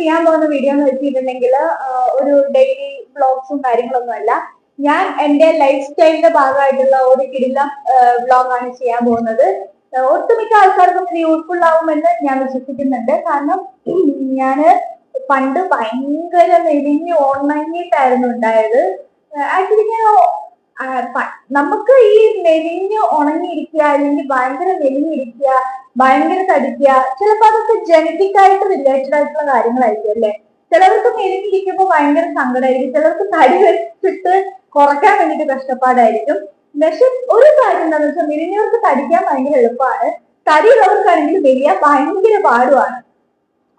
ചെയ്യാൻ പോകുന്ന വീഡിയോ എന്ന് വെച്ചിട്ടുണ്ടെങ്കിൽ ഒരു ഡെയിലി വ്ളോഗ്സും കാര്യങ്ങളൊന്നും അല്ല. ഞാൻ എന്റെ ലൈഫ് സ്റ്റൈലിന്റെ ഭാഗമായിട്ടുള്ള ഒരു കിടിലം വ്ളോഗാണ് ചെയ്യാൻ പോകുന്നത്. ഒട്ടുമിക്ക ആൾക്കാർക്കും ഇത് യൂസ്ഫുൾ ആവുമെന്ന് ഞാൻ വിശ്വസിക്കുന്നുണ്ട്. കാരണം ഞാന് പണ്ട് ഭയങ്കര മെലിഞ്ഞ് ഉണങ്ങിയിട്ടായിരുന്നു ഉണ്ടായത്. ആക്ച്വലി ഞാൻ നമുക്ക് ഈ മെലിഞ്ഞ് ഉണങ്ങിയിരിക്കുക അല്ലെങ്കിൽ ഭയങ്കര മെലിഞ്ഞിരിക്കുക, ഭയങ്കര തടിക്കുക, ചിലപ്പോൾ അതൊക്കെ ജനറ്റിക് ആയിട്ട് റിലേറ്റഡ് ആയിട്ടുള്ള കാര്യങ്ങളായിരിക്കും അല്ലെ. ചിലർക്ക് മെലിഞ്ഞിരിക്കുമ്പോൾ ഭയങ്കര സങ്കടമായിരിക്കും, ചിലർക്ക് തടി വെച്ചിട്ട് കുറയ്ക്കാൻ വേണ്ടിയിട്ട് കഷ്ടപ്പാടായിരിക്കും. പക്ഷെ ഒരു കാര്യം എന്താണെന്ന് വെച്ചാൽ മെലിഞ്ഞവർക്ക് തടിക്കാൻ ഭയങ്കര എളുപ്പമാണ്, തടിയുള്ളവർക്കാണെങ്കിൽ മെലിയാൻ ഭയങ്കര പാടുമാണ്.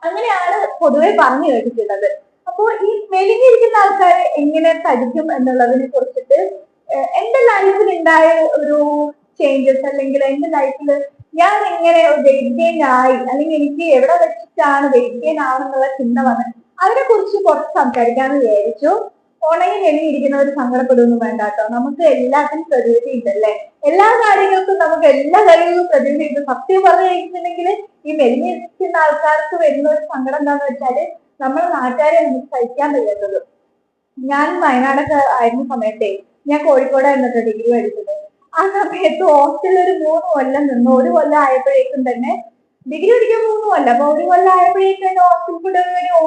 അങ്ങനെയാണ് പൊതുവെ പറഞ്ഞു കേട്ടിട്ടുള്ളത്. അപ്പോൾ ഈ മെലിഞ്ഞിരിക്കുന്ന ആൾക്കാർ എങ്ങനെ തടിക്കും എന്നുള്ളതിനെ കുറിച്ചിട്ട് എന്റെ ലൈഫിൽ ഉണ്ടായ ഒരു ചേഞ്ചസ്, അല്ലെങ്കിൽ എന്റെ ലൈഫിൽ ഞാൻ എങ്ങനെ വെയിറ്റ് ഗെയിൻ ആയി, അല്ലെങ്കിൽ എനിക്ക് എവിടെ വെച്ചിട്ടാണ് വെയിറ്റ് ഗെയിൻ ആവുന്നുള്ള ചിന്ത വന്നത്, അതിനെ കുറിച്ച് കുറച്ച് സംസാരിക്കാന്ന് വിചാരിച്ചു. ഉണങ്ങി മെലിഞ്ഞിരിക്കുന്നവർ സങ്കടപ്പെടുന്നു വേണ്ട കേട്ടോ. നമുക്ക് എല്ലാത്തിനും പ്രതിവിധി ഉണ്ടല്ലേ. എല്ലാ കാര്യങ്ങൾക്കും നമുക്ക് എല്ലാ കാര്യങ്ങളും പ്രതിവിധി ഉണ്ട്. സത്യം പറഞ്ഞു കഴിഞ്ഞിട്ടുണ്ടെങ്കിൽ ഈ മെലിഞ്ഞിരിക്കുന്ന ആൾക്കാർക്ക് വരുന്ന ഒരു സങ്കടം എന്താന്ന് വെച്ചാല് നമ്മളെ നാട്ടുകാരെ നമുക്ക് സഹിക്കാൻ കഴിയാത്തത്. ഞാൻ വയനാടൊക്കെ ആയിരുന്ന സമയത്തെ ഞാൻ കോഴിക്കോടായിരുന്നു ഡിഗ്രി പഠിച്ചത്. ആ സമയത്ത് ഹോസ്റ്റലിൽ ഒരു 3 കൊല്ലം നിന്നു. 1 കൊല്ലം ആയപ്പോഴേക്കും തന്നെ ഡിഗ്രി പഠിക്കാൻ 3 കൊല്ലം, അപ്പൊ 1 കൊല്ലം ആയപ്പോഴേക്കും തന്നെ ഹോസ്റ്റൽ ഫുഡ്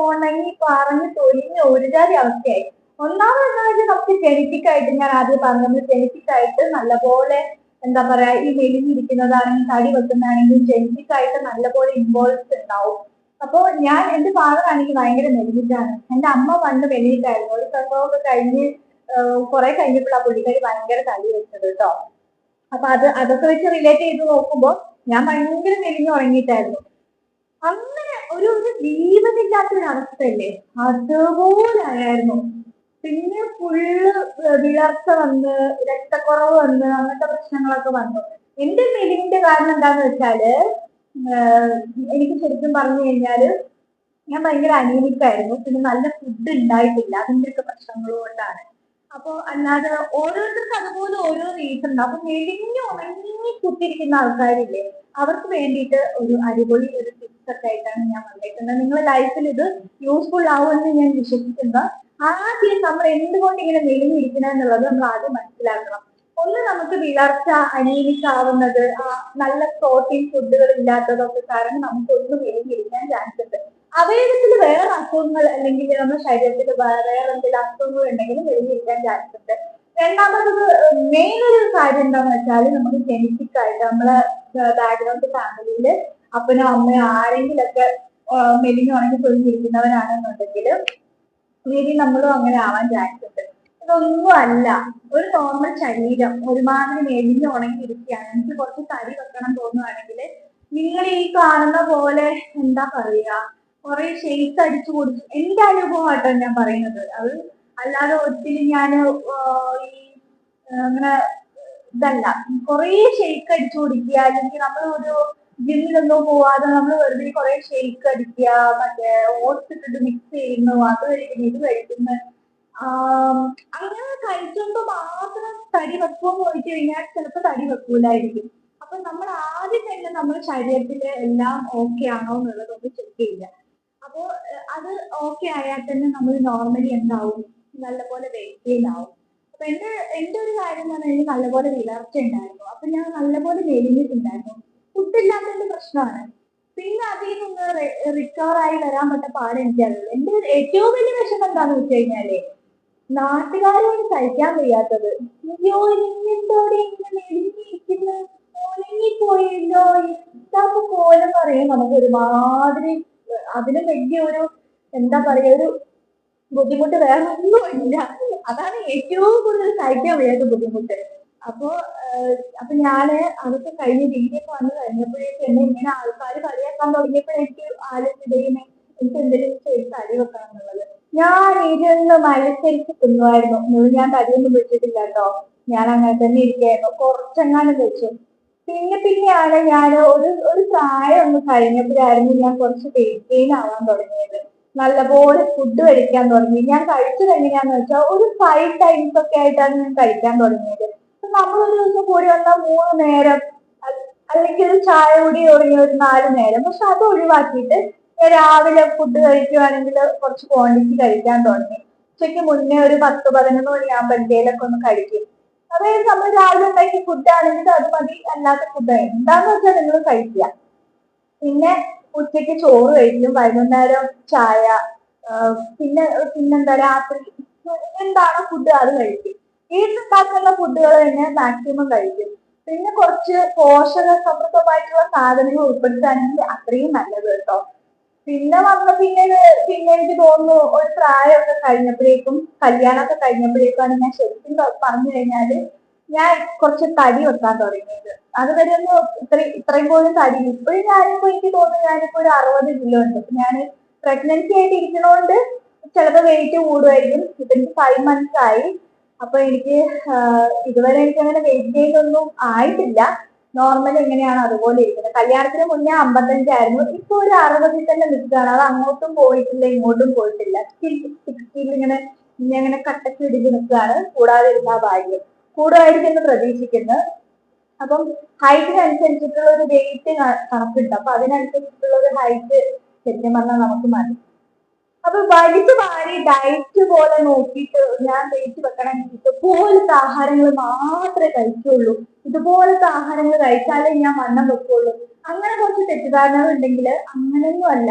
ഉണങ്ങി പറഞ്ഞ് തൊലിഞ്ഞ് ഒരു ജാതി അവസ്ഥയായി. ഒന്നാമത് എന്താ വെച്ചാൽ നമുക്ക് ജനറ്റിക് ആയിട്ട്, ഞാൻ ആദ്യം പറഞ്ഞത് ജനറ്റിക് ആയിട്ട് നല്ലപോലെ എന്താ പറയാ, ഈ മെലിഞ്ഞിരിക്കുന്നതാണെങ്കിലും തടി വെക്കുന്നതാണെങ്കിലും ജനറ്റിക് ആയിട്ട് നല്ലപോലെ ഇൻവോൾവ് ഉണ്ടാവും. അപ്പൊ ഞാൻ എന്റെ ഫാദർ ആണെങ്കിൽ ഭയങ്കര മെലിഞ്ഞിട്ടാണ്. എന്റെ അമ്മ പണ്ട് മെലിഞ്ഞിട്ടായിരുന്നു. ഒരു സംഭവമൊക്കെ കഴിഞ്ഞ് കുറെ കഴിഞ്ഞപ്പോൾ ആ പുള്ളിക്കാരി ഭയങ്കര തടി വെച്ചത് കേട്ടോ. അപ്പൊ അതൊക്കെ വെച്ച് റിലേറ്റ് ചെയ്ത് നോക്കുമ്പോ ഞാൻ ഭയങ്കര മെലിഞ്ഞു തുടങ്ങിയിട്ടായിരുന്നു. അങ്ങനെ ഒരു ജീവനില്ലാത്തൊരവസ്ഥയല്ലേ, അതുപോലെ ആയിരുന്നു. പിന്നെ ഫുള്ള് വിളർച്ച വന്ന്, രക്തക്കുറവ് വന്ന്, അങ്ങനത്തെ പ്രശ്നങ്ങളൊക്കെ വന്നു. എന്റെ മെലിഞ്ഞിന്റെ കാരണം എന്താന്ന് വെച്ചാല് എനിക്ക് ശരിക്കും പറഞ്ഞു കഴിഞ്ഞാല് ഞാൻ ഭയങ്കര അനീമിക്കായിരുന്നു. പിന്നെ നല്ല ഫുഡ് ഉണ്ടായിട്ടില്ല, അതിന്റെയൊക്കെ പ്രശ്നങ്ങൾ കൊണ്ടാണ്. അപ്പൊ അല്ലാതെ ഓരോരുത്തർക്ക് അതുപോലെ ഓരോ റീസൺ ഉണ്ട്. അപ്പൊ മെലിഞ്ഞ് ഉണങ്ങി കുത്തിരിക്കുന്ന ആൾക്കാരില്ലേ, അവർക്ക് വേണ്ടിയിട്ട് ഒരു അടിപൊളി ഒരു ടിപ്സ് ഒക്കെ ആയിട്ടാണ് ഞാൻ വന്നേക്കുന്നത്. നിങ്ങളുടെ ലൈഫിൽ ഇത് യൂസ്ഫുൾ ആവുമെന്ന് ഞാൻ വിശ്വസിക്കുന്ന. ആദ്യം നമ്മൾ എന്തുകൊണ്ട് ഇങ്ങനെ മെലിഞ്ഞിരിക്കണം എന്നുള്ളത് നമ്മൾ ആദ്യം മനസ്സിലാക്കണം. ഒന്ന്, നമുക്ക് വിളർച്ച, അനീമിക് ആവുന്നത്, നല്ല പ്രോട്ടീൻ ഫുഡുകൾ ഇല്ലാത്തതൊക്കെ കാരണം നമുക്ക് ഒന്ന് മെലിഞ്ഞിരിക്കാൻ ചാൻസ് ഉണ്ട്. അവയവത്തിൽ വേറെ അസുഖങ്ങൾ അല്ലെങ്കിൽ നമ്മുടെ ശരീരത്തിൽ വേറെ എന്തെങ്കിലും അസുഖങ്ങൾ ഉണ്ടെങ്കിലും മെലിഞ്ഞിരിക്കാൻ ചാൻസ് ഉണ്ട്. രണ്ടാമത് മെയിൻ ഒരു കാര്യം എന്താന്ന് വെച്ചാൽ നമുക്ക് ജനറ്റിക് ആയിട്ട് നമ്മളെ ബാക്ക്ഗ്രൗണ്ട് ഫാമിലിയിൽ അപ്പനോ അമ്മയോ ആരെങ്കിലൊക്കെ മെലിഞ്ഞുണങ്ങി തൊഴിഞ്ഞിരിക്കുന്നവരാണെന്നുണ്ടെങ്കിൽ മേബി നമ്മളും അങ്ങനെ ആവാൻ ചാൻസ് ഉണ്ട്. ഇതൊന്നും അല്ല, ഒരു നോർമൽ ശരീരം ഒരുമാതിരി മെലിഞ്ഞ് ഉണങ്ങിയിരിക്കുകയാണ്, എനിക്ക് കുറച്ച് തടി വെക്കണം തോന്നുകയാണെങ്കിൽ നിങ്ങൾ ഈ കാണുന്ന പോലെ എന്താ പറയുക, കുറെ ഷെയ്ക്ക് അടിച്ചു കൊടുക്കും. എന്റെ അനുഭവമായിട്ടോ ഞാൻ പറയുന്നത്, അത് അല്ലാതെ ഒത്തിരി ഞാൻ ഈ അങ്ങനെ ഇതല്ല. കുറെ ഷെയ്ക്ക് അടിച്ചു കുടിക്കുക, അല്ലെങ്കിൽ നമ്മൾ ഒരു ജിമ്മിലൊന്നും പോവാതെ നമ്മൾ വെറുതെ കുറെ ഷെയ്ക്ക് അടിക്കുക, മറ്റേ ഓട്സ് ഇട്ടിട്ട് മിക്സ് ചെയ്യുന്നു, അത് കഴിക്കുന്നു, ഇത് കഴിക്കുന്നു, അങ്ങനെ കഴിച്ചുമ്പോ മാത്രം തടി വെക്കുമെന്ന് ചോദിച്ചു കഴിഞ്ഞാൽ ചിലപ്പോൾ തടി വെക്കൂലായിരിക്കും. അപ്പൊ നമ്മൾ ആദ്യം തന്നെ നമ്മുടെ ശരീരത്തില് എല്ലാം ഓക്കെ ആണോ എന്നുള്ളതൊന്ന് ചെക്ക് ചെയ്യുക. അപ്പോ അത് ഓക്കെ ആയാൽ തന്നെ നമ്മൾ നോർമലി എന്താവും, നല്ലപോലെ വെയിറ്റ് ഗെയിൻ ആവും. അപ്പൊ എന്റെ ഒരു കാര്യം എന്ന് പറഞ്ഞാൽ നല്ലപോലെ വിളർച്ച ഉണ്ടായിരുന്നു. അപ്പൊ ഞാൻ നല്ലപോലെ മെലിഞ്ഞിട്ടുണ്ടായിരുന്നു. ഫുഡില്ലാത്തതിന്റെ പ്രശ്നമാണ്. പിന്നെ അതിൽ നിന്ന് റിക്കവർ ആയി വരാൻ പറ്റ പാട് എനിക്കറിയില്ല. എന്റെ ഏറ്റവും വലിയ വിഷമം എന്താണെന്ന് വെച്ച് കഴിഞ്ഞാല് നാട്ടുകാരോട് സഹിക്കാൻ വയ്യാത്തത്. അയ്യോ എന്തോടെ ഇങ്ങനെ മെലിഞ്ഞിരിക്കുന്ന, ഉണങ്ങിപ്പോയല്ലോ, എന്താ കോലം പറയാൻ നമുക്ക് ഒരുമാതിരി. അതിന് വലിയ ഒരു എന്താ പറയാ, ഒരു ബുദ്ധിമുട്ട് വേറെ ഒന്നുമില്ല. അതാണ് ഏറ്റവും കൂടുതൽ സഹിക്കാൻ വയ്യാത്ത ബുദ്ധിമുട്ട്. അപ്പൊ ഞാന് അതൊക്കെ കഴിഞ്ഞ് ഡിഗ്രിയൊക്കെ വന്ന് കഴിഞ്ഞപ്പോഴേക്കും എന്നെ ഇങ്ങനെ ആൾക്കാർ കളിയാക്കാൻ തുടങ്ങിയപ്പോഴേക്ക് ആലോചിച്ചിങ്ങനെ എനിക്ക് എന്തെങ്കിലും ചെയ്ത് തടി വെക്കണം എന്നുള്ളത്. ഞാൻ ഇരുന്ന് മത്സരിച്ച് തിന്നുമായിരുന്നു. ഞാൻ തടിയൊന്നും വെച്ചിട്ടില്ല കേട്ടോ, ഞാൻ അങ്ങനെ തന്നെ ഇരിക്കായിരുന്നു. കുറച്ചെങ്ങാനും വെച്ചു. പിന്നെയാണ് ഞാൻ ഒരു പ്രായം ഒന്ന് കഴിഞ്ഞപ്പോഴായിരുന്നു ഞാൻ കുറച്ച് വെയിറ്റ് ഗെയിൻ ആവാൻ തുടങ്ങിയത്. നല്ലപോലെ ഫുഡ് കഴിക്കാൻ തുടങ്ങി. ഞാൻ കഴിച്ചത് എങ്ങനെയാന്ന് വെച്ചാൽ ഒരു 5 ടൈംസ് ഒക്കെ ആയിട്ടാണ് ഞാൻ കഴിക്കാൻ തുടങ്ങിയത്. നമ്മളൊരു ദിവസം കൂടി വന്നാൽ 3 നേരം, അല്ലെങ്കിൽ ഒരു ചായ കൂടി തുടങ്ങിയ ഒരു 4 നേരം. പക്ഷെ അത് ഒഴിവാക്കിയിട്ട് രാവിലെ ഫുഡ് കഴിക്കുവാണെങ്കിൽ കുറച്ച് ക്വാണ്ടിറ്റി കഴിക്കാൻ തുടങ്ങി. ഉച്ചയ്ക്ക് മുന്നേ ഒരു 10-11 മണിയാകുമ്പോഴത്തേലൊക്കെ ഒന്ന് കഴിക്കും. അതായത് നമ്മൾ രാവിലെ ഉണ്ടാക്കിയ ഫുഡ് ആണെങ്കിൽ അത് മതി, അല്ലാത്ത ഫുഡ് എന്താന്ന് വെച്ചാൽ നിങ്ങൾ കഴിക്കുക. പിന്നെ ഉച്ചയ്ക്ക് ചോറ് കഴിക്കും, വൈകുന്നേരം ചായ, പിന്നെന്താ രാത്രി എന്താണോ ഫുഡ് അത് കഴിക്കും. വീട്ടിലുണ്ടാക്കുന്ന ഫുഡുകൾ തന്നെ മാക്സിമം കഴിക്കും. പിന്നെ കുറച്ച് പോഷക സമൃദ്ധമായിട്ടുള്ള സാധനങ്ങൾ ഉൾപ്പെടുത്തുകയാണെങ്കിൽ അത്രയും നല്ലത് കേട്ടോ. പിന്നെ എനിക്ക് തോന്നുന്നു ഒരു പ്രായമൊക്കെ കഴിഞ്ഞപ്പോഴേക്കും, കല്യാണമൊക്കെ കഴിഞ്ഞപ്പോഴേക്കാണ് ഞാൻ ശരിക്കും പറഞ്ഞു കഴിഞ്ഞാല് ഞാൻ കുറച്ച് തടി വെക്കാൻ തുടങ്ങിയത്. അതുവരെ ഒന്നും ഇത്രയും പോലും തടി. ഇപ്പോഴും എനിക്ക് തോന്നുന്നു ഞാനിപ്പോ ഒരു 60 കിലോ ഉണ്ട്. ഞാൻ പ്രഗ്നൻസി ആയിട്ട് ഇരിക്കണോണ്ട് ചിലപ്പോ വെയിറ്റ് കൂടുമായിരിക്കും. ഇപ്പൊ എനിക്ക് 5 months ആയി. അപ്പൊ എനിക്ക് ഇതുവരെ എനിക്ക് അങ്ങനെ വെയിറ്റ് ഗെയിൻ ഒന്നും ആയിട്ടില്ല. നോർമൽ എങ്ങനെയാണ് അതുപോലെ ഇരിക്കുന്നത്. കല്യാണത്തിന് മുന്നേ 55 ആയിരുന്നു. ഇപ്പൊ ഒരു 60 തന്നെ നിൽക്കുകയാണ്. അത് അങ്ങോട്ടും പോയിട്ടില്ല, ഇങ്ങോട്ടും പോയിട്ടില്ല. 60 ഇങ്ങനെ കട്ടക്ക് ഇടിച്ച് നിൽക്കുകയാണ്. കൂടാതെ ഇരുന്ന ഭാഗ്യം കൂടുമായിരിക്കും എന്ന് പ്രതീക്ഷിക്കുന്നു. അപ്പം ഹൈറ്റിനനുസരിച്ചിട്ടുള്ള ഒരു വെയിറ്റ് കണക്കുണ്ട്. അപ്പൊ അതിനനുസരിച്ചിട്ടുള്ള ഒരു ഹൈറ്റ് ശരിക്കും പറഞ്ഞാൽ നമുക്ക് മതി. അപ്പൊ വലിച്ചു വാരി ഡയറ്റ് പോലെ നോക്കിയിട്ട് ഞാൻ വെയിറ്റ് വെക്കണം, ഇതുപോലത്തെ ആഹാരങ്ങൾ മാത്രമേ കഴിക്കുള്ളൂ, ഇതുപോലത്തെ ആഹാരങ്ങൾ കഴിച്ചാലേ ഞാൻ വണ്ണം വെക്കുള്ളൂ, അങ്ങനെ കുറച്ച് തെറ്റിദ്ധാരണകൾ ഉണ്ടെങ്കിൽ അങ്ങനെയൊന്നും അല്ല.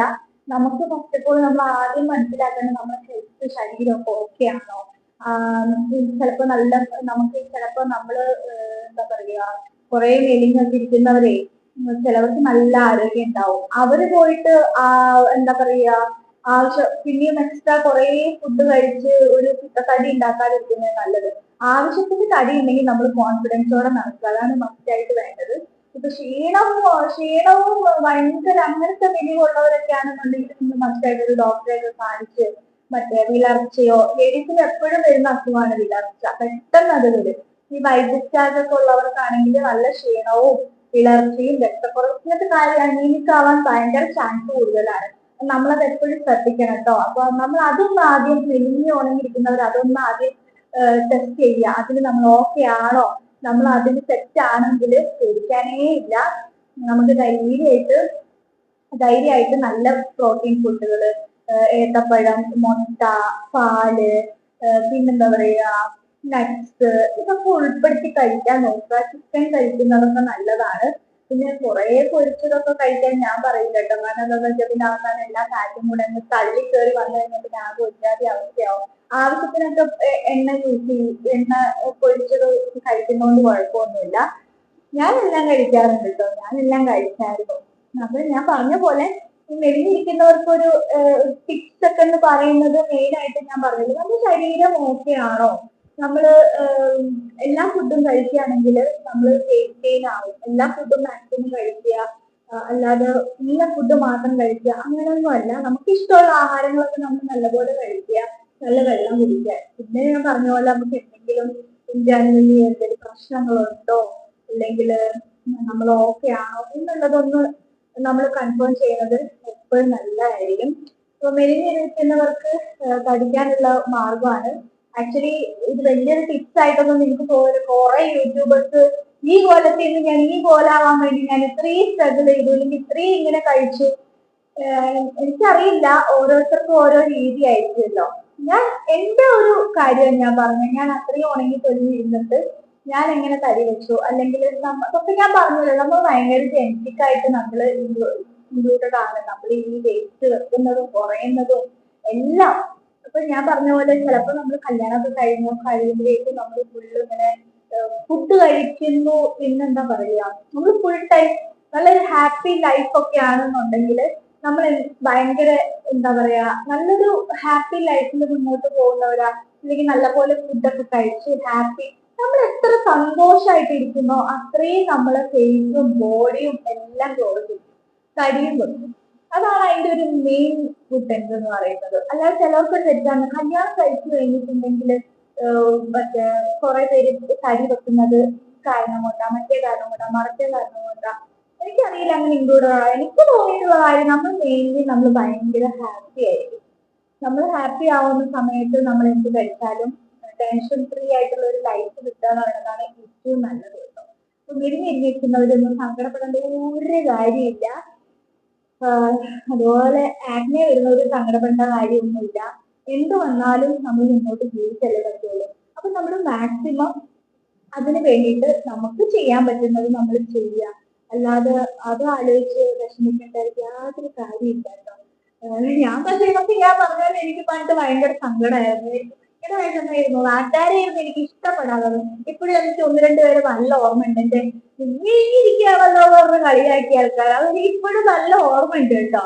നമുക്ക് ഫസ്റ്റ് ഓഫ് ഓൾ നമ്മൾ ആദ്യം മനസ്സിലാക്കേണ്ടത് നമ്മുടെ ഹെൽത്ത്, ശരീരമൊക്കെ ഓക്കെ ആണോ. ചിലപ്പോ നമ്മള് എന്താ പറയുക, കുറെ മെലിഞ്ഞൊക്കെ ഇരിക്കുന്നവരെ ചിലവർക്ക് നല്ല ആരോഗ്യം ഉണ്ടാവും. അവര് പോയിട്ട് എന്താ പറയുക, പിന്നെയും എക്സ്ട്രാ കുറെ ഫുഡ് കഴിച്ച് ഒരു തടി ഉണ്ടാക്കാതിരിക്കുന്നത് നല്ലത്. ആവശ്യത്തിന് തടി ഉണ്ടെങ്കിൽ നമ്മൾ കോൺഫിഡൻസോടെ നടക്കുക, അതാണ് മസ്റ്റായിട്ട് വേണ്ടത്. ഇപ്പൊ ക്ഷീണവും ഭയങ്കര അങ്ങനത്തെ മെലിവുള്ളവരൊക്കെ ആണെന്നുണ്ടെങ്കിൽ നമ്മൾ മസ്റ്റായിട്ട് ഒരു ഡോക്ടറെ ഒക്കെ കാണിച്ച് മറ്റേ വിളർച്ചയോ, ലേഡീസിന് എപ്പോഴും വരുന്ന അസുഖമാണ് വിളർച്ച, പെട്ടെന്ന് അത് വരും. ഈ വൈദ്യുസ്റ്റാർജ് ഒക്കെ ഉള്ളവർക്കാണെങ്കിൽ നല്ല ക്ഷീണവും വിളർച്ചയും രക്തക്കുറവ്, ഇങ്ങനത്തെ കാര്യം അനീമിക് ആവാൻ ഭയങ്കര ചാൻസ് കൂടുതലാണ്. നമ്മളത് എപ്പോഴും ശ്രദ്ധിക്കണം കേട്ടോ. അപ്പൊ നമ്മൾ അതൊന്നും ആദ്യം, മെലിഞ്ഞ് ഉണങ്ങിയിരിക്കുന്നവർ അതൊന്നും ആദ്യം ടെസ്റ്റ് ചെയ്യുക. അതിന് നമ്മൾ ഓക്കെ ആണോ, നമ്മൾ അതിന് സെറ്റ് ആണെങ്കിൽ പേടിക്കാനേ ഇല്ല. നമുക്ക് ധൈര്യമായിട്ട് നല്ല പ്രോട്ടീൻ ഫുഡുകൾ, ഏത്തപ്പഴം, മുട്ട, പാല്, പിന്നെന്താ പറയുക, നട്ട്സ്, ഇതൊക്കെ ഉൾപ്പെടുത്തി കഴിക്കാൻ നോക്കുക. ചിക്കൻ കഴിക്കുന്നതൊക്കെ നല്ലതാണ്. പിന്നെ കുറെ പൊരിച്ചതൊക്കെ കഴിക്കാൻ ഞാൻ പറയില്ല കേട്ടോ. കാരണം എന്താണെന്ന് വെച്ചാൽ പിന്നെ അവസാനം എല്ലാ ഫാറ്റും കൂടെ അങ്ങ് തള്ളി കയറി വന്നു കഴിഞ്ഞാൽ പിന്നെ ആകെ ഒരുജാതി അവസ്ഥയാവും. ആവശ്യത്തിനൊക്കെ എണ്ണ പൊരിച്ചത് കഴിക്കുന്നതുകൊണ്ട് കുഴപ്പമൊന്നുമില്ല. ഞാനെല്ലാം കഴിക്കാറുണ്ട് കേട്ടോ, ഞാനെല്ലാം കഴിച്ചായിരുന്നു. അപ്പൊ ഞാൻ പറഞ്ഞ പോലെ ഈ മെലിഞ്ഞിരിക്കുന്നവർക്കൊരു ടിപ്സ് ഒക്കെ എന്ന് പറയുന്നത് മെയിൻ ആയിട്ട് ഞാൻ പറഞ്ഞത്, നമ്മുടെ ശരീരം ഓക്കെ ആണോ, നമ്മള് എല്ലാ ഫുഡും കഴിക്കുകയാണെങ്കിൽ നമ്മൾ വെയിറ്റ് ഗെയിൻ ആവും. എല്ലാ ഫുഡും മാക്സിമം കഴിക്കുക, അല്ലാതെ ഇന്ന ഫുഡ് മാത്രം കഴിക്കുക അങ്ങനെയൊന്നും അല്ല. നമുക്ക് ഇഷ്ടമുള്ള ആഹാരങ്ങളൊക്കെ നമ്മൾ നല്ലപോലെ കഴിക്കുക, നല്ല വെള്ളം കുടിക്കുക. പിന്നെ ഞാൻ പറഞ്ഞ പോലെ നമുക്ക് എന്തെങ്കിലും ജനറലി എന്തെങ്കിലും പ്രശ്നങ്ങളുണ്ടോ, അല്ലെങ്കിൽ നമ്മൾ ഓക്കെ ആണോ എന്നുള്ളതൊന്ന് നമ്മൾ കൺഫേം ചെയ്യുന്നത് എപ്പോഴും നല്ലതായിരിക്കും. ഇപ്പൊ മെലിഞ്ഞിരിക്കുന്നവർക്ക് പഠിക്കാനുള്ള മാർഗമാണ്. ആക്ച്വലി ഇത് വലിയൊരു ടിപ്സ് ആയിട്ടൊന്നും നിങ്ങൾക്ക് തോന്നില്ല. കുറെ യൂട്യൂബേഴ്സ് ഈ കോലത്തിൽ നിന്ന് ഞാൻ ഈ കോലാവാൻ വേണ്ടി ഞാൻ ഇത്രയും സ്ട്രഗിൾ ചെയ്തു, അല്ലെങ്കിൽ ഇത്രയും ഇങ്ങനെ കഴിച്ചു. എനിക്കറിയില്ല, ഓരോരുത്തർക്കും ഓരോ രീതി ആയിരിക്കുമല്ലോ. ഞാൻ എന്റെ ഒരു കാര്യം ഞാൻ പറഞ്ഞു, ഞാൻ അത്രയും ഉണങ്ങി തൊഴിഞ്ഞിരുന്നിട്ട് ഞാൻ എങ്ങനെ തടി വെച്ചു, അല്ലെങ്കിൽ തൊക്കെ ഞാൻ പറഞ്ഞല്ലോ, നമ്മൾ ഭയങ്കര ജനറ്റിക് ആയിട്ട് നമ്മൾ ഇൻക്ലൂഡഡ് ആണ്. നമ്മൾ ഈ വെയിറ്റ് വെക്കുന്നതും കുറയുന്നതും എല്ലാം. അപ്പൊ ഞാൻ പറഞ്ഞ പോലെ ചിലപ്പോൾ നമ്മൾ കല്യാണമൊക്കെ കഴിയുമ്പോഴേക്കും നമ്മൾ ഫുള്ള് ഇങ്ങനെ ഫുഡ് കഴിക്കുന്നു. പിന്നെന്താ പറയുക, നമ്മൾ ഫുൾ ടൈം നല്ലൊരു ഹാപ്പി ലൈഫ് ഒക്കെ ആണെന്നുണ്ടെങ്കിൽ നമ്മൾ ഭയങ്കര എന്താ പറയാ, നല്ലൊരു ഹാപ്പി ലൈഫിൽ മുന്നോട്ട് പോകുന്നവരാ, അല്ലെങ്കിൽ നല്ലപോലെ ഫുഡൊക്കെ കഴിച്ച് ഹാപ്പി, നമ്മൾ എത്ര സന്തോഷമായിട്ട് ഇരിക്കുന്നോ അത്രയും നമ്മളെ ഫേസും ബോഡിയും എല്ലാം ഗ്രോത്ത് തടിയും വെക്കും. അതാണ് അതിന്റെ ഒരു മെയിൻ ഫുഡ് എന്ന് പറയുന്നത്. അല്ലാതെ ചിലർക്ക് തെറ്റാണ്, കല്യാണം കഴിച്ചു കഴിഞ്ഞിട്ടുണ്ടെങ്കിൽ മറ്റേ കുറെ പേര് തടി വെക്കുന്നത് കാരണം കൊണ്ടാ, മറ്റേ കാരണം കൊണ്ടാ, മറച്ചേ കാരണം കൊണ്ടാ, എനിക്കറിയില്ല അങ്ങനെ ഇൻക്ലൂഡ് ആണോ. എനിക്ക് തോന്നിയിട്ടുള്ള കാര്യം, നമ്മൾ മെയിൻലി നമ്മൾ ഭയങ്കര ഹാപ്പി ആയിരിക്കും. നമ്മൾ ഹാപ്പി ആവുന്ന സമയത്ത് നമ്മൾ എന്ത് കഴിച്ചാലും ടെൻഷൻ ഫ്രീ ആയിട്ടുള്ള ഒരു ലൈഫ് കിട്ടുക എന്ന് പറയുന്നതാണ് ഏറ്റവും നല്ലത് കേട്ടോ. അപ്പൊ മെലിഞ്ഞിരിക്കുന്നവരൊന്നും സങ്കടപ്പെടേണ്ട ഒരു കാര്യമില്ല. അതുപോലെ ആക്നെ വരുന്നവർ സങ്കടപ്പെടേണ്ട കാര്യമൊന്നുമില്ല. എന്ത് വന്നാലും നമ്മൾ മുന്നോട്ട് ജീവിച്ചല്ലേ പറ്റുള്ളൂ. അപ്പൊ നമ്മൾ മാക്സിമം അതിന് വേണ്ടിയിട്ട് നമുക്ക് ചെയ്യാൻ പറ്റുന്നത് നമ്മൾ ചെയ്യുക. അല്ലാതെ അത് ആലോചിച്ച് വിഷമിക്കേണ്ട യാതൊരു കാര്യമില്ല കേട്ടോ. ഞാൻ പക്ഷേ ഇതൊക്കെ ഞാൻ പറഞ്ഞാൽ എനിക്ക് പണ്ട് ഭയങ്കര സങ്കടമായിരുന്നു. ഭയങ്കര വിഷമായിരുന്നു. നാട്ടുകാരെയായിരുന്നു എനിക്ക് ഇഷ്ടപ്പെടാത്തത്. ഇപ്പോഴും എനിക്ക് ഒന്ന് രണ്ട് പേര് നല്ല ഓർമ്മയുണ്ട്. എന്റെ ഇരിക്കുകയാണല്ലോ പറഞ്ഞ് കളിയാക്കിയ ആൾക്കാർ. അതെനിക്ക് ഇപ്പോഴും നല്ല ഓർമ്മയുണ്ട് കേട്ടോ.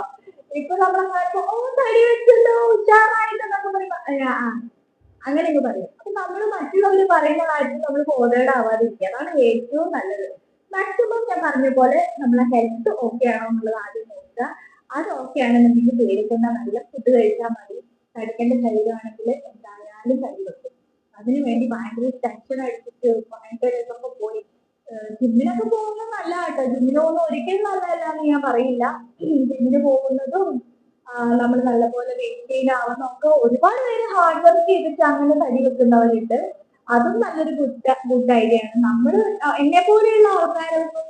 ഇപ്പൊ നമ്മളെ ഓ തടി വെച്ചല്ലോ ഉഷാറായിട്ടെന്നൊക്കെ പറയുമ്പോ അങ്ങനെയൊക്കെ പറയും. അപ്പൊ നമ്മൾ മറ്റുള്ളവർ പറയുന്ന കാര്യത്തിൽ നമ്മൾ ബോധേഡ് ആവാതിരിക്കുക. അതാണ് ഏറ്റവും നല്ലത്. മാക്സിമം ഞാൻ പറഞ്ഞ പോലെ നമ്മളെ ഹെൽത്ത് ഓക്കെ ആണോ എന്നുള്ളത് ആദ്യം നോക്കുക. അത് ഓക്കെ ആണെന്നുണ്ടെങ്കിൽ പേടിക്കുന്ന നല്ല ഫുഡ് കഴിച്ചാൽ മതി. കഴിക്കേണ്ട ശരീരമാണെങ്കിൽ എന്തായാലും തടി വെക്കും. അതിനു വേണ്ടി ഭയങ്കര ടെൻഷൻ അടിച്ചിട്ട് ഭയങ്കര ഇതൊക്കെ പോയി ജിമ്മിനൊക്കെ പോകുന്നത് നല്ലതാട്ടോ. ജിമ്മിന് പോകുന്നത് ഒരിക്കലും നല്ലതല്ല എന്ന് ഞാൻ പറയില്ല. ജിമ്മിന് പോകുന്നതും നമ്മൾ നല്ലപോലെ വെയിറ്റ് ഗെയിൻ ആവുന്നൊക്കെ ഒരുപാട് പേര് ഹാർഡ് വർക്ക് ചെയ്തിട്ട് അങ്ങനെ തടി വെക്കുന്നവരുണ്ട്. അതും നല്ലൊരു ഗുഡ് ഐഡിയ ആണ്. നമ്മൾ എന്നെ പോലെയുള്ള ആൾക്കാരൊന്നും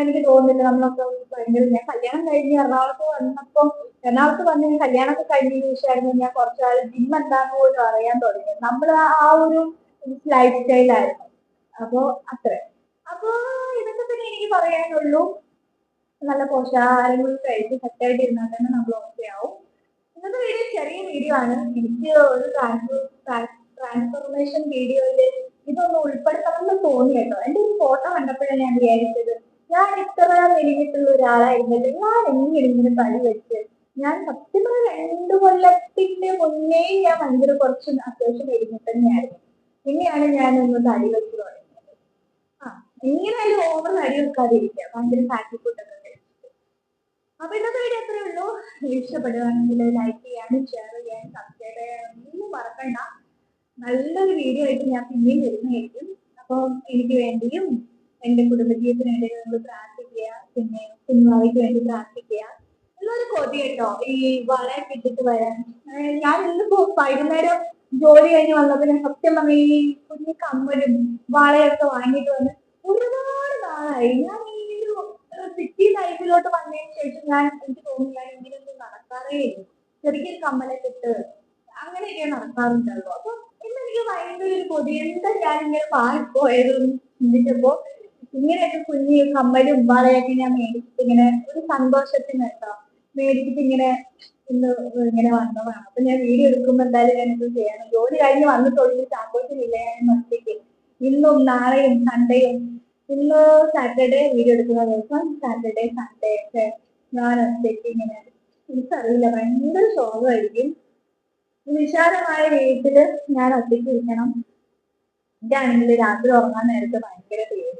എനിക്ക് തോന്നുന്നില്ല. നമ്മളൊക്കെ ഭയങ്കര ഞാൻ കല്യാണം കഴിഞ്ഞ് എറണാകുളത്ത് വന്ന് കല്യാണമൊക്കെ കഴിഞ്ഞതിന് ശേഷമായിരുന്നു ഞാൻ കുറച്ചാൾ ജിം എന്താന്ന് പോലും അറിയാൻ തുടങ്ങിയത്. നമ്മൾ ആ ഒരു ലൈഫ് സ്റ്റൈലായിരുന്നു. അപ്പോ അത്ര അപ്പോ ഇതൊക്കെ തന്നെ എനിക്ക് പറയാനുള്ളൂ. നല്ല പോഷകാഹാരങ്ങൾ കഴിച്ച് സെറ്റായിട്ട് ഇരുന്നാൽ തന്നെ നമ്മൾ ഓക്കെ ആവും. ഇന്നത്തെ വീഡിയോ ചെറിയ വീഡിയോ ആണ്. എനിക്ക് ഒരു ട്രാൻസ്ഫോർമേഷൻ വീഡിയോയില് ഇതൊന്ന് ഉൾപ്പെടുത്തണമെന്ന് തോന്നി കേട്ടോ. എന്റെ ഒരു ഫോട്ടോ കണ്ടപ്പോഴാണ് ഞാൻ വിചാരിച്ചത് ഞാൻ ഇത്ര മെലിഞ്ഞിട്ടുള്ള ഒരാളായിരുന്നല്ലോ, ഞാൻ എങ്ങനെ ഇങ്ങനെ തടി വെച്ച്. ഞാൻ സത്യം പറഞ്ഞ 2 കൊല്ലത്തിന്റെ മുന്നേ ഞാൻ ഭയങ്കര കുറച്ച് അത്യാവശ്യം മെലിഞ്ഞിട്ട് തന്നെയായിരുന്നു. പിന്നെയാണ് ഞാൻ ഒന്ന് തടി വെച്ച് തുടങ്ങിയത്. എങ്ങനെയായാലും ഓവർ തടി വെക്കാതിരിക്കുക. ഭയങ്കര ഫാറ്റി ഫുഡൊക്കെ കഴിച്ചിട്ട്. അപ്പൊ ഇന്നത്തെ വീഡിയോ അത്രേ ഉള്ളൂ. ഇഷ്ടപ്പെടുകയാണെങ്കിൽ ലൈക്ക് ചെയ്യാനും ഷെയർ ചെയ്യാനും സബ്സ്ക്രൈബ് ചെയ്യാനും ഒന്നും മറക്കണ്ട. നല്ലൊരു വീഡിയോ ആയിട്ട് ഞാൻ പിന്നെയും വരുന്നതായിരിക്കും. അപ്പോൾ എനിക്ക് വേണ്ടിയും എന്റെ കുടുംബജീവിതത്തിന് വേണ്ടി നിങ്ങൾ പ്രാർത്ഥിക്കുക. പിന്നെ കുഞ്ഞുവാവിക്ക് വേണ്ടി പ്രാർത്ഥിക്കുക. നല്ലൊരു കൊതി കേട്ടോ ഈ വളയൊക്കെ ഇട്ടിട്ട് വരാൻ. ഞാൻ ഇന്നിപ്പോ വൈകുന്നേരം ജോലി കഴിഞ്ഞ് വന്നപ്പോ ഞാൻ സത്യം പറഞ്ഞ ഈ കുഞ്ഞു കമ്മലും വളയൊക്കെ വാങ്ങിയിട്ട് വന്ന് ഒരുപാട് നാളായി. ഞാൻ ഈ ഒരു സിറ്റി ലൈഫിലോട്ട് വന്നതിന് ശേഷം ഞാൻ എനിക്ക് തോന്നുന്നു ഞാൻ ഇങ്ങനെയൊന്നും നടക്കാറേ ഇല്ല. ചെറിയൊരു കമ്മലൊക്കെ ഇട്ട് അങ്ങനെയൊക്കെ നടക്കാറുണ്ടല്ലോ. അപ്പൊ ഇന്നെനിക്ക് ഭയങ്കര ഒരു കൊതി. എന്താ ഞാനിങ്ങനെ മാറിപ്പോയതെന്ന് ചിന്തിച്ചപ്പോ ഇങ്ങനെയൊക്കെ കുഞ്ഞ് കമ്മലും വളയൊക്കെ ഞാൻ മേടിച്ചിട്ട് ഇങ്ങനെ ഒരു സന്തോഷത്തിന് കേട്ടോ മേടിച്ചിട്ട് ഇങ്ങനെ ഇന്ന് ഇങ്ങനെ വന്നതാണ്. അപ്പൊ ഞാൻ വീഡിയോ എടുക്കുമ്പോ എന്തായാലും ഞാൻ ഇത് ചെയ്യണം. ജോലി കഴിഞ്ഞ് വന്നിട്ടുള്ളൂ. സന്തോഷമില്ല ഞാൻ ഒറ്റയ്ക്ക്. ഇന്നും നാളെയും സൺഡേയും ഇന്ന് സാറ്റർഡേ വീഡിയോ എടുക്കുന്ന ദിവസം സാറ്റർഡേ സൺഡേ ഒക്കെ ഞാൻ ഒറ്റയ്ക്ക് ഇങ്ങനെ എനിക്കറിയില്ല ഭയങ്കര ശോകമായിരിക്കും. വിശാലമായ വീട്ടില് ഞാൻ ഒറ്റയ്ക്ക് ഇരിക്കണം. ഇതാണെങ്കിൽ രാത്രി ഉറങ്ങാൻ നേരത്തെ ഭയങ്കര പേടിയാണ്.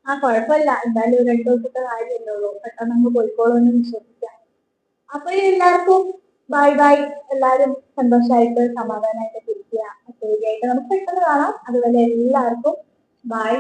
കുഴപ്പമില്ല, എന്തായാലും 2 ദിവസത്തെ കാര്യമല്ലേ ഉള്ളൂ. പെട്ടെന്ന് അങ്ങ് പോയിക്കോളൂന്ന് വിശ്വസിക്കാം. അപ്പൊ എല്ലാവർക്കും ബൈ ബൈ. എല്ലാവരും സന്തോഷമായിട്ട് സമാധാനമായിട്ട് ഇരിക്കുക. ശരിയായിട്ട് നമുക്ക് പെട്ടെന്ന് കാണാം. അതുപോലെ എല്ലാവർക്കും ബൈ.